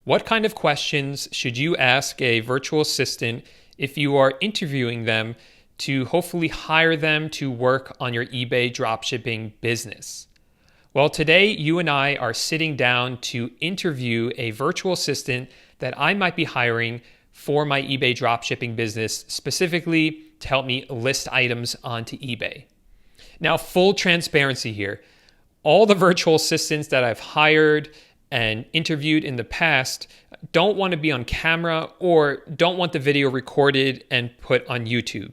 What kind of questions should you ask a virtual assistant if you are interviewing them to hopefully hire them to work on your eBay dropshipping business? Well, today you and I are sitting down to interview a virtual assistant that I might be hiring for my eBay dropshipping business, specifically to help me list items onto eBay. Now, full transparency here. All the virtual assistants that I've hired and interviewed in the past don't want to be on camera or don't want the video recorded and put on YouTube.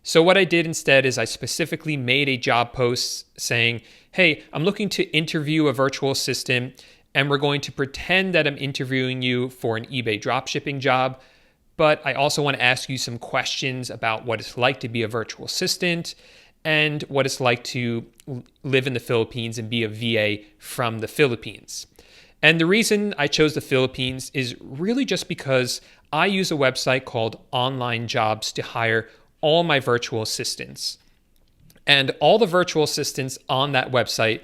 So what I did instead is I specifically made a job post saying, hey, I'm looking to interview a virtual assistant and we're going to pretend that I'm interviewing you for an eBay dropshipping job. But I also want to ask you some questions about what it's like to be a virtual assistant and what it's like to live in the Philippines and be a VA from the Philippines. And the reason I chose the Philippines is really just because I use a website called Online Jobs to hire all my virtual assistants. And all the virtual assistants on that website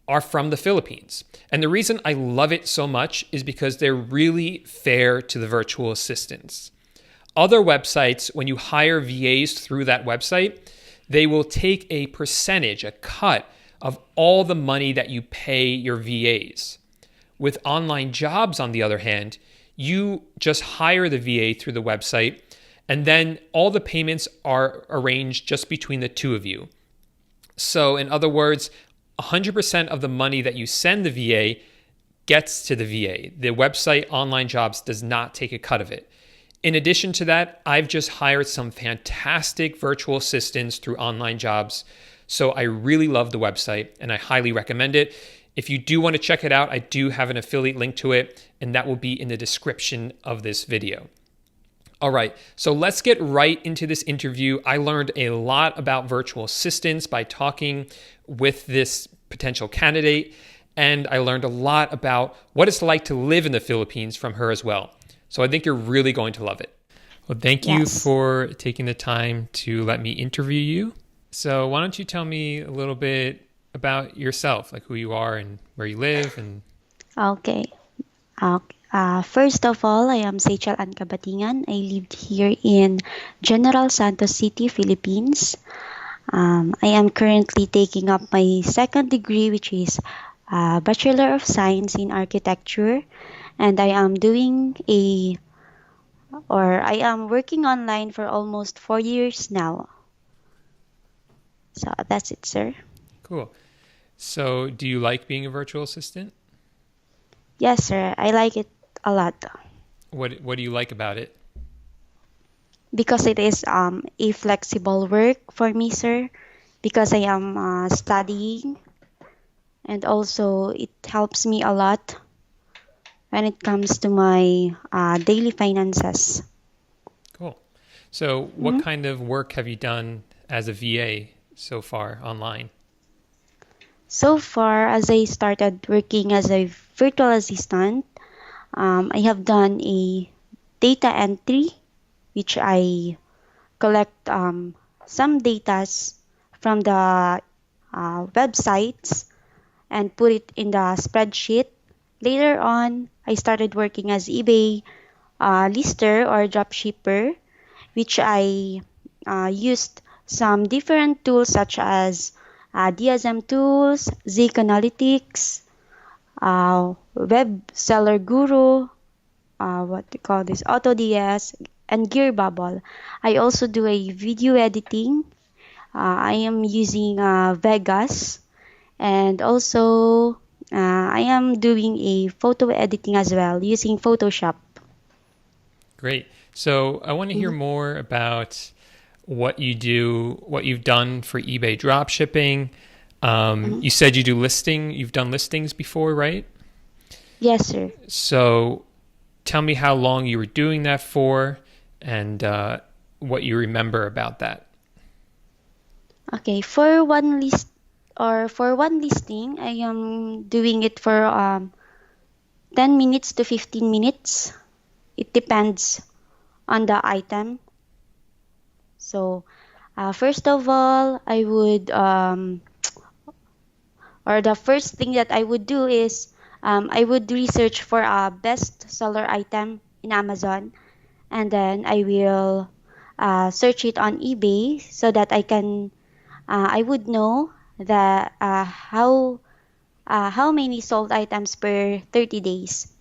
are from the Philippines. And the reason I love it so much is because they're really fair to the virtual assistants. Other websites, when you hire VAs through that website, they will take a percentage, a cut of all the money that you pay your VAs. With Online Jobs, on the other hand, you just hire the VA through the website, and then all the payments are arranged just between the two of you. So in other words, 100% of the money that you send the VA gets to the VA. The website Online Jobs does not take a cut of it. In addition to that, I've just hired some fantastic virtual assistants through Online Jobs. So I really love the website and I highly recommend it. If you do want to check it out, I do have an affiliate link to it, and that will be in the description of this video. All right, so let's get right into this interview. I learned a lot about virtual assistants by talking with this potential candidate, and I learned a lot about what it's like to live in the Philippines from her as well. So I think you're really going to love it. Well, thank you for taking the time to let me interview you. So why don't you tell me a little bit about yourself, like who you are and where you live and... Okay. First of all, I am Seychel Ann Cabatingan. I lived here in General Santos City, Philippines. I am currently taking up my second degree, which is Bachelor of Science in Architecture. And I am working online for almost 4 years now. So that's it, sir. Cool. So do you like being a virtual assistant? Yes, sir. I like it a lot. What do you like about it? Because it is a flexible work for me, sir. Because I am studying, and also it helps me a lot when it comes to my daily finances. Cool. So what kind of work have you done as a VA so far online? So far, as I started working as a virtual assistant, I have done a data entry, which I collect some data from the websites and put it in the spreadsheet. Later on, I started working as eBay lister or dropshipper, which I used some different tools such as DSM tools, Zik Analytics, Web Seller Guru, AutoDS, and Gearbubble. I also do a video editing. I am using Vegas, and also I am doing a photo editing as well using Photoshop. Great. So I want to hear more about what you do, what you've done for eBay dropshipping. You said you've done listings before, right? Yes, sir. So tell me how long you were doing that for and what you remember about that. Okay, for one listing, I am doing it for 10 minutes to 15 minutes. It depends on the item. So, first of all, the first thing that I would do is I would research for a best seller item in Amazon, and then I will search it on eBay so that I would know that how many sold items per 30 days.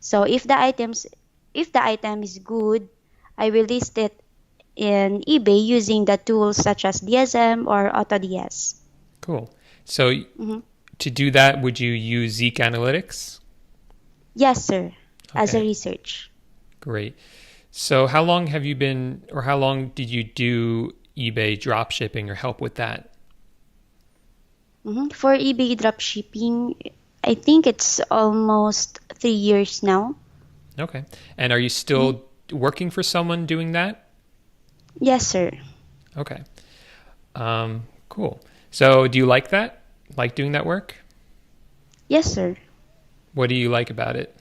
So if the item is good, I will list it in eBay using the tools such as DSM or AutoDS. Cool. So Hmm. to do that, would you use Zeek Analytics? Yes, sir. As a Okay, research. great. So how long have you been, or how long did you do eBay dropshipping or help with that? For eBay dropshipping, I think it's almost 3 years now. Okay. And are you Mhm. still working for someone doing that? Yes, sir. Okay. Cool. So do you like that? Like doing that work? Yes, sir. What do you like about it?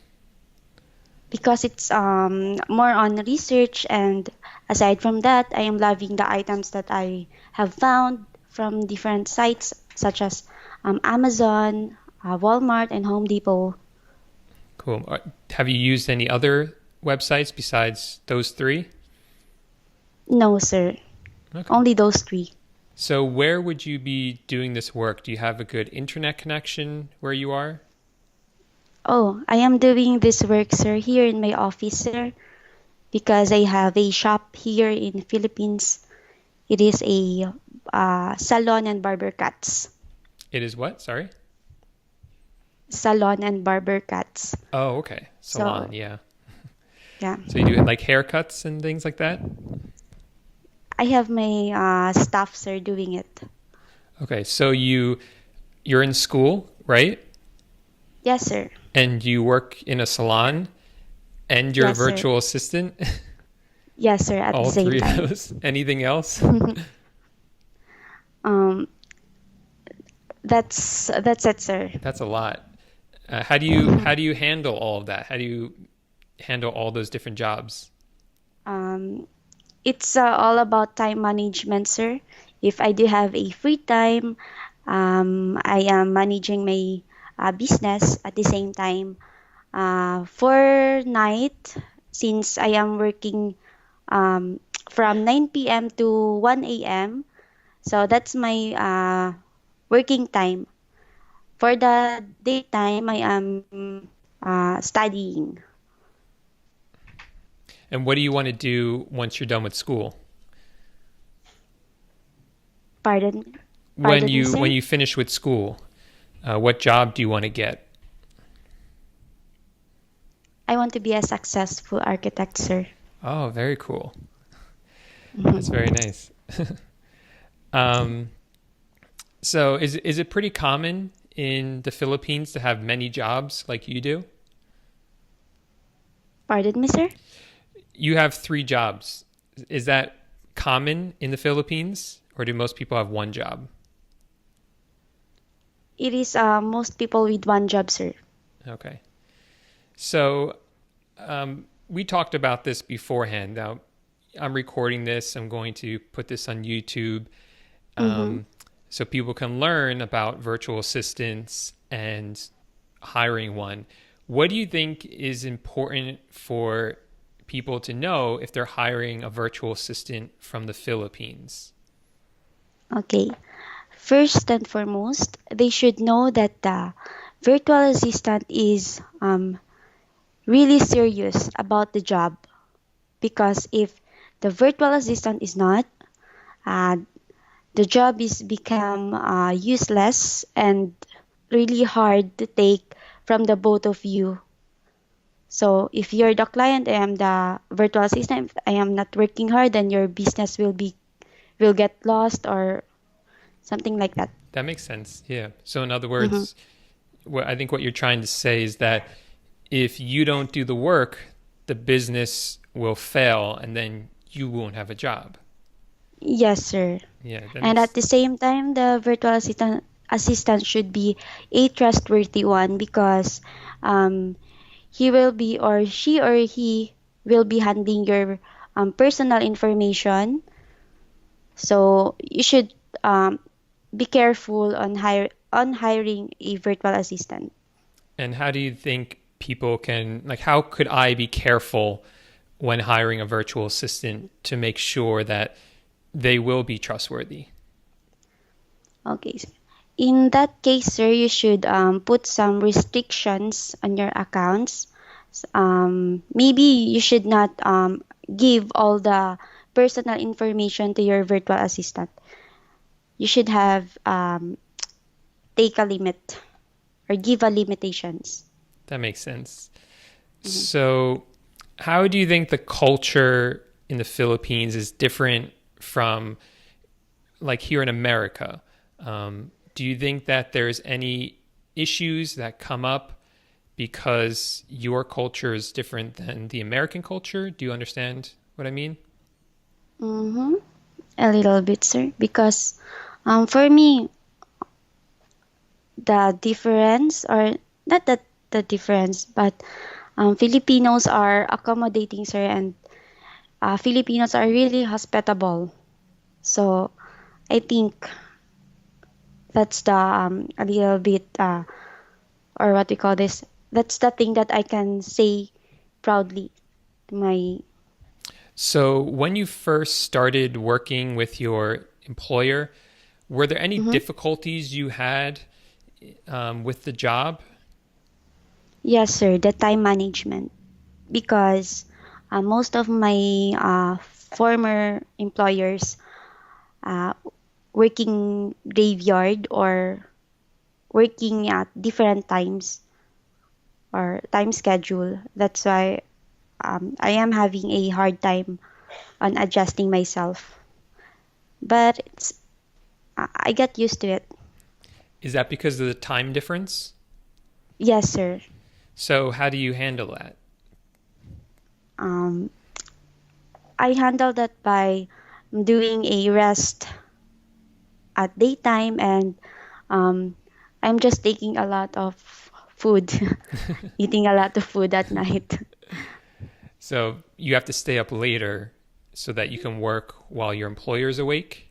Because it's more on research, and aside from that, I am loving the items that I have found from different sites such as Amazon, Walmart, and Home Depot. Cool. Have you used any other websites besides those three? No, sir. Okay. Only those three. So where would you be doing this work? Do you have a good internet connection where you are? Oh, I am doing this work, sir, here in my office, sir, because I have a shop here in Philippines. It is a salon and barber cuts. It is what? Sorry? Salon and barber cuts. Oh, okay. So, Salon, yeah. yeah. So you do like haircuts and things like that? I have my staff, sir, doing it. Okay, so you're in school, right? Yes, sir. And you work in a salon and you're a Yes, sir. virtual assistant? Yes, sir, at the All same three of time. those? Anything else? um, that's it, sir. That's a lot. How do you handle all of that? How do you handle all those different jobs? um, it's all about time management, sir. If I do have a free time, I am managing my business at the same time. For night, since I am working um, from 9 p.m. to 1 a.m., so that's my working time. For the daytime, I am studying. And what do you want to do once you're done with school? Pardon, When pardon me, you sir. when you finish with school, what job do you want to get? I want to be a successful architect, sir. Oh, very cool. That's Mhm. very nice. Um, so is it pretty common in the Philippines to have many jobs like you do? Pardon me, sir. You have three jobs. Is that common in the Philippines, or do most people have one job? It is most people with one job, sir. Okay. So we talked about this beforehand. Now, I'm recording this. I'm going to put this on YouTube Mm-hmm. so people can learn about virtual assistants and hiring one. What do you think is important for people to know if they're hiring a virtual assistant from the Philippines? Okay. First and foremost, they should know that the virtual assistant is really serious about the job, because if the virtual assistant is not, uh, the job is become useless and really hard to take from the both of you. So if you're the client, I am the virtual assistant. If I am not working hard, then your business will get lost or something like that. That makes sense. Yeah. So in other Mm-hmm. words, I think what you're trying to say is that if you don't do the work, the business will fail and then you won't have a job. Yes, sir. Yeah, that And at makes the same time, the virtual assistant should be a trustworthy one, because um, he will be, or she or he will be handling your personal information. So you should be careful on hiring a virtual assistant. And how do you think people can, like, how could I be careful when hiring a virtual assistant to make sure that they will be trustworthy? Okay. In that case, sir, you should put some restrictions on your accounts. Maybe you should not give all the personal information to your virtual assistant. You should have take a limit or give a limitations. That makes sense. Mhm. So, how do you think the culture in the Philippines is different from like here in America? Do you think that there's any issues that come up because your culture is different than the American culture? Do you understand what I mean? Mm-hmm. A little bit, sir, because for me, the difference, or not that the difference, but Filipinos are accommodating, sir, and Filipinos are really hospitable. So I think that's the a little bit or what we call this. That's the thing that I can say proudly to my. So, when you first started working with your employer, were there any Mhm. difficulties you had with the job? Yes, sir, the time management, because most of my former employers uh, working graveyard or working at different times or time schedule. That's why I am having a hard time on adjusting myself. But I get used to it. Is that because of the time difference? Yes, sir. So, how do you handle that? Um, I handle that by doing a rest at daytime, and um, I'm just taking a lot of food, eating a lot of food at night. So, you have to stay up later so that you can work while your employer's awake?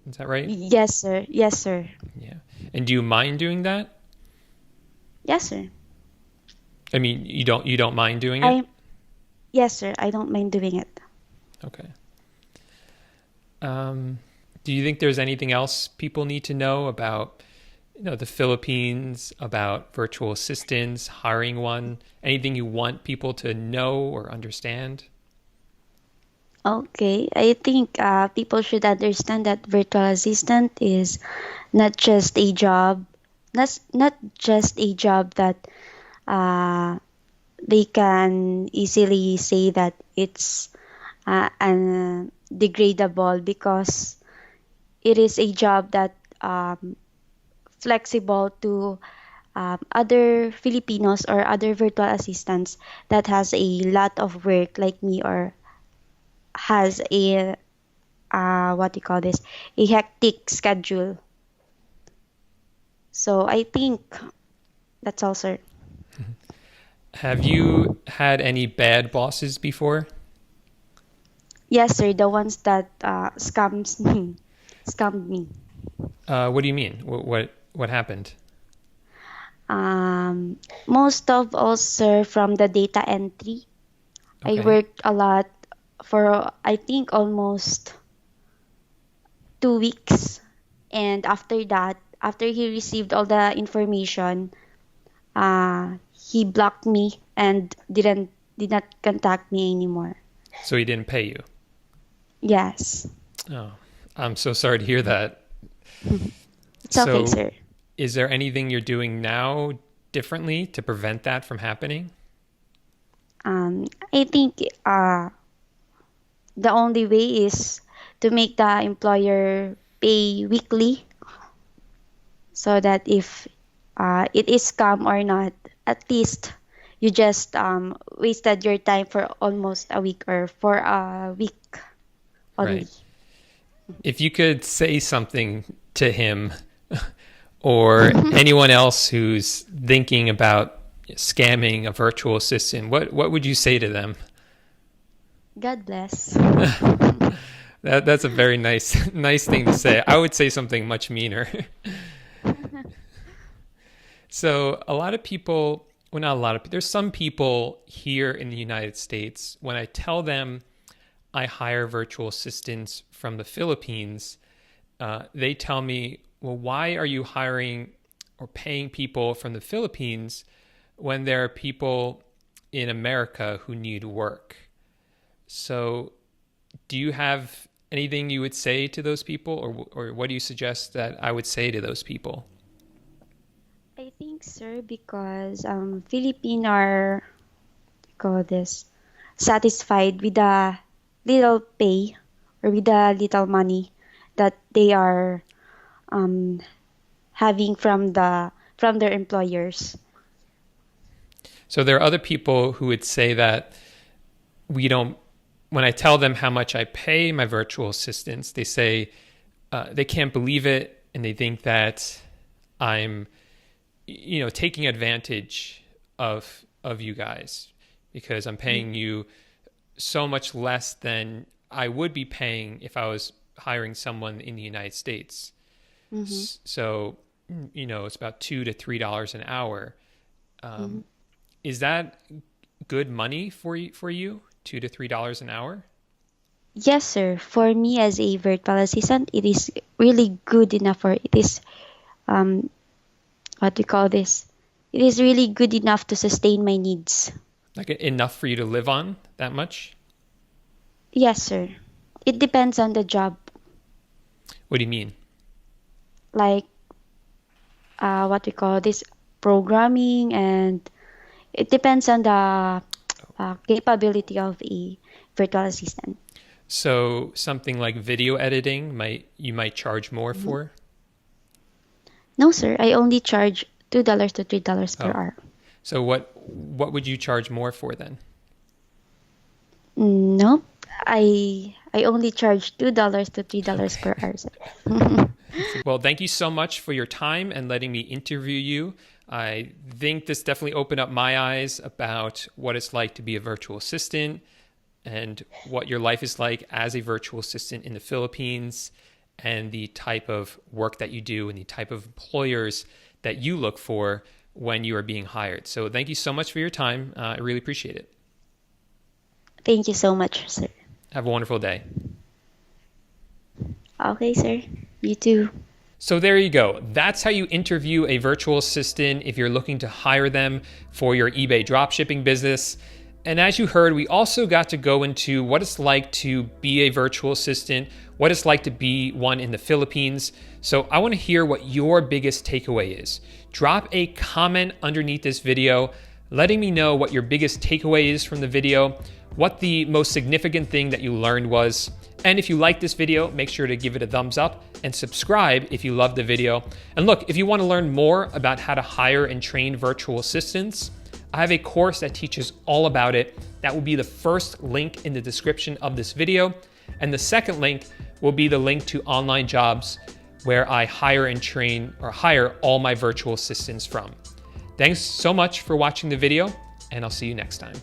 Is that right? Yes, sir. Yes, sir. Yeah. And do you mind doing that? Yes, sir. I mean, you don't mind doing it? I Yes, sir. I don't mind doing it. Okay. Do you think there's anything else people need to know about, the Philippines, about virtual assistants, hiring one? Anything you want people to know or understand? Okay, I think people should understand that virtual assistant is not just a job, not just a job that uh, they can easily say that it's degradable, because it is a job that flexible to other Filipinos or other virtual assistants that has a lot of work like me, or has a what do you call this, a hectic schedule. So I think that's all, sir. Have you had any bad bosses before? Yes, sir, the ones that scams me, scammed me. What do you mean? What happened? Um, Most of all, sir, from the data entry. I Okay. worked a lot for I think almost 2 weeks, and after that, after he received all the information, he blocked me and did not contact me anymore. So he didn't pay you. Yes. Oh, I'm so sorry to hear that. It's okay, So, sir. is there anything you're doing now differently to prevent that from happening? I think the only way is to make the employer pay weekly, so that if it is scam or not, at least you just wasted your time for almost a week or for a week only. Right. If you could say something to him or anyone else who's thinking about scamming a virtual assistant, what would you say to them? God bless. That's a very nice thing to say. I would say something much meaner. So a lot of people, well, not a lot of people, there's some people here in the United States, when I tell them I hire virtual assistants from the Philippines, they tell me, well, why are you hiring or paying people from the Philippines when there are people in America who need work? So do you have anything you would say to those people, or what do you suggest that I would say to those people? I think, sir, because Philippine are call this satisfied with the little pay or with the little money that they are um, having from their employers. So there are other people who would say that we don't, when I tell them how much I pay my virtual assistants, they say they can't believe it, and they think that I'm, taking advantage of you guys because I'm paying you so much less than I would be paying if I was hiring someone in the United States. Mm-hmm. So, it's about $2 to $3 an hour. Mm-hmm. Is that good money for you? $2 to $3 an hour? Yes, sir. For me as a virtual assistant, it is really good enough for it is um what do you call this? It is really good enough to sustain my needs. Like enough for you to live on that much? Yes, sir. It depends on the job. What do you mean? Like what we call this programming, and it depends on the capability of a virtual assistant. So something like video editing you might charge more for? No, sir. I only charge $2 to $3 per Oh. hour. So what would you charge more for then? Nope. I only charge $2 to $3 per hour, sir. Well, thank you so much for your time and letting me interview you. I think this definitely opened up my eyes about what it's like to be a virtual assistant and what your life is like as a virtual assistant in the Philippines and the type of work that you do and the type of employers that you look for when you are being hired. So thank you so much for your time. I really appreciate it. Thank you so much, sir. Have a wonderful day. Okay, sir. You too. So there you go. That's how you interview a virtual assistant if you're looking to hire them for your eBay dropshipping business. And as you heard, we also got to go into what it's like to be a virtual assistant, what it's like to be one in the Philippines. So I want to hear what your biggest takeaway is. Drop a comment underneath this video, letting me know what your biggest takeaway is from the video, what the most significant thing that you learned was. And if you like this video, make sure to give it a thumbs up and subscribe if you love the video. And look, if you want to learn more about how to hire and train virtual assistants, I have a course that teaches all about it. That will be the first link in the description of this video. And the second link will be the link to Online Jobs, where I hire and train or hire all my virtual assistants from. Thanks so much for watching the video, and I'll see you next time.